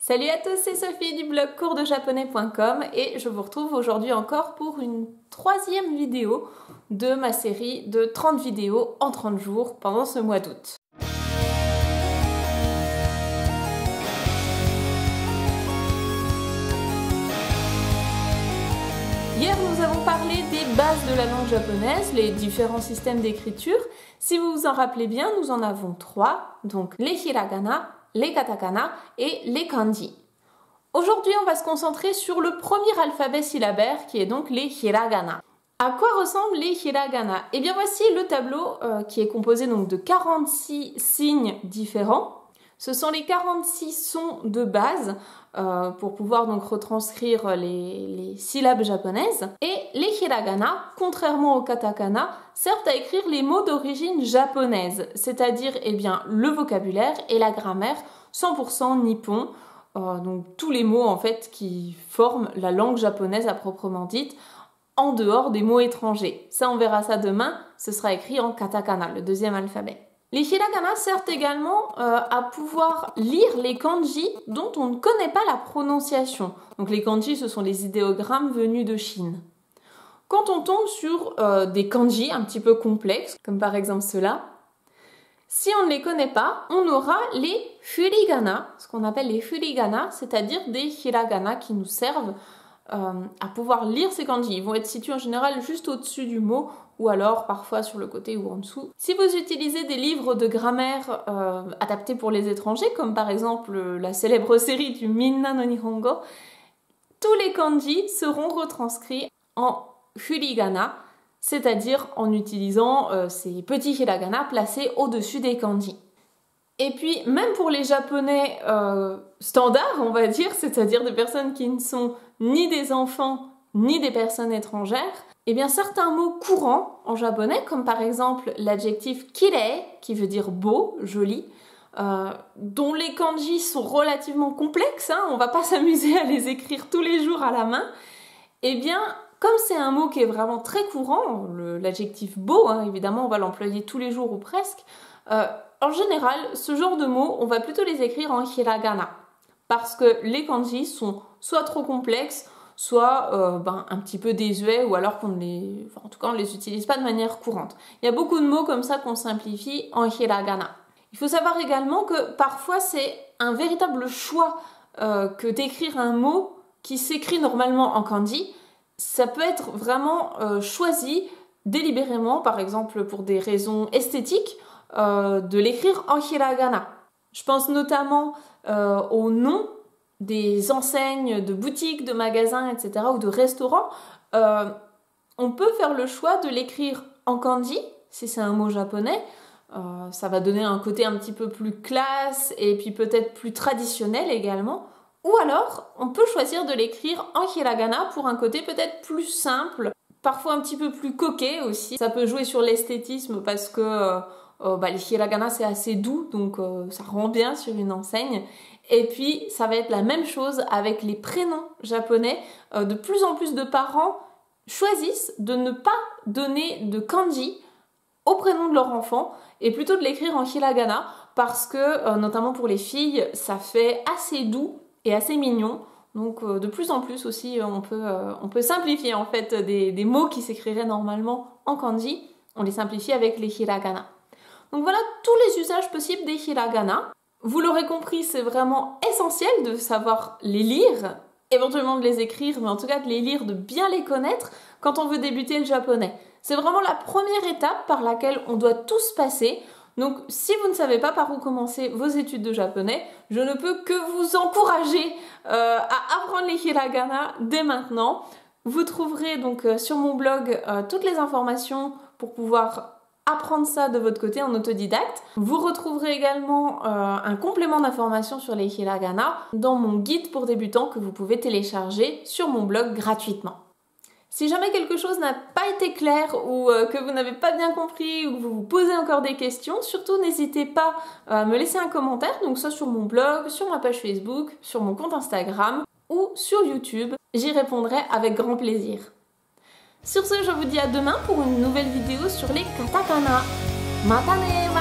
Salut à tous, c'est Sophie du blog coursdejaponais.com et je vous retrouve aujourd'hui encore pour une troisième vidéo de ma série de 30 vidéos en 30 jours pendant ce mois d'août. Hier, nous avons parlé des bases de la langue japonaise, les différents systèmes d'écriture. Si vous vous en rappelez bien, nous en avons trois, donc les hiragana, les katakana et les kanji. Aujourd'hui, on va se concentrer sur le premier alphabet syllabaire qui est donc les hiragana. À quoi ressemblent les hiragana? Eh bien voici le tableau qui est composé donc de 46 signes différents. Ce sont les 46 sons de base pour pouvoir donc retranscrire les syllabes japonaises. Et les hiragana, contrairement aux katakana, servent à écrire les mots d'origine japonaise, c'est-à-dire eh bien, le vocabulaire et la grammaire 100% nippon, donc tous les mots en fait qui forment la langue japonaise à proprement dite, en dehors des mots étrangers. Ça, on verra ça demain, ce sera écrit en katakana, le deuxième alphabet. Les hiragana servent également à pouvoir lire les kanji dont on ne connaît pas la prononciation. Donc les kanji, ce sont les idéogrammes venus de Chine. Quand on tombe sur des kanji un petit peu complexes, comme par exemple ceux-là, si on ne les connaît pas, on aura les furigana, ce qu'on appelle les furigana, c'est-à-dire des hiragana qui nous servent à pouvoir lire ces kanji. Ils vont être situés en général juste au-dessus du mot ou alors parfois sur le côté ou en dessous. Si vous utilisez des livres de grammaire adaptés pour les étrangers, comme par exemple la célèbre série du Minna no Nihongo, tous les kanji seront retranscrits en furigana, c'est-à-dire en utilisant ces petits hiragana placés au-dessus des kanji. Et puis, même pour les japonais standards, on va dire, c'est-à-dire des personnes qui ne sont ni des enfants, ni des personnes étrangères, eh bien certains mots courants en japonais, comme par exemple l'adjectif kirei, qui veut dire beau, joli, dont les kanji sont relativement complexes, on va pas s'amuser à les écrire tous les jours à la main, eh bien, comme c'est un mot qui est vraiment très courant, l'adjectif beau, évidemment, on va l'employer tous les jours ou presque, en général, ce genre de mots, on va plutôt les écrire en hiragana, parce que les kanji sont soit trop complexes, soit un petit peu désuets, ou alors en tout cas, on ne les utilise pas de manière courante. Il y a beaucoup de mots comme ça qu'on simplifie en hiragana. Il faut savoir également que parfois, c'est un véritable choix que d'écrire un mot qui s'écrit normalement en kanji. Ça peut être vraiment choisi délibérément, par exemple pour des raisons esthétiques, de l'écrire en hiragana. Je pense notamment aux noms des enseignes, de boutiques, de magasins, etc. ou de restaurants. On peut faire le choix de l'écrire en kanji, si c'est un mot japonais. Ça va donner un côté un petit peu plus classe et puis peut-être plus traditionnel également. Ou alors, on peut choisir de l'écrire en hiragana pour un côté peut-être plus simple, parfois un petit peu plus coquet aussi. Ça peut jouer sur l'esthétisme parce que les hiragana c'est assez doux, donc ça rend bien sur une enseigne. Et puis, ça va être la même chose avec les prénoms japonais. De plus en plus de parents choisissent de ne pas donner de kanji au prénom de leur enfant et plutôt de l'écrire en hiragana parce que, notamment pour les filles, ça fait assez doux et assez mignon. Donc de plus en plus aussi, on peut simplifier en fait des mots qui s'écriraient normalement en kanji. On les simplifie avec les hiragana. Donc voilà tous les usages possibles des hiragana. Vous l'aurez compris, c'est vraiment essentiel de savoir les lire, éventuellement de les écrire, mais en tout cas de les lire, de bien les connaître quand on veut débuter le japonais. C'est vraiment la première étape par laquelle on doit tous passer. Donc si vous ne savez pas par où commencer vos études de japonais, je ne peux que vous encourager à apprendre les hiragana dès maintenant. Vous trouverez donc sur mon blog toutes les informations pour pouvoir apprendre ça de votre côté en autodidacte. Vous retrouverez également un complément d'informations sur les hiragana dans mon guide pour débutants que vous pouvez télécharger sur mon blog gratuitement. Si jamais quelque chose n'a pas été clair ou que vous n'avez pas bien compris ou que vous vous posez encore des questions, surtout n'hésitez pas à me laisser un commentaire, donc soit sur mon blog, sur ma page Facebook, sur mon compte Instagram ou sur YouTube. J'y répondrai avec grand plaisir. Sur ce, je vous dis à demain pour une nouvelle vidéo sur les katakana. Mata ne!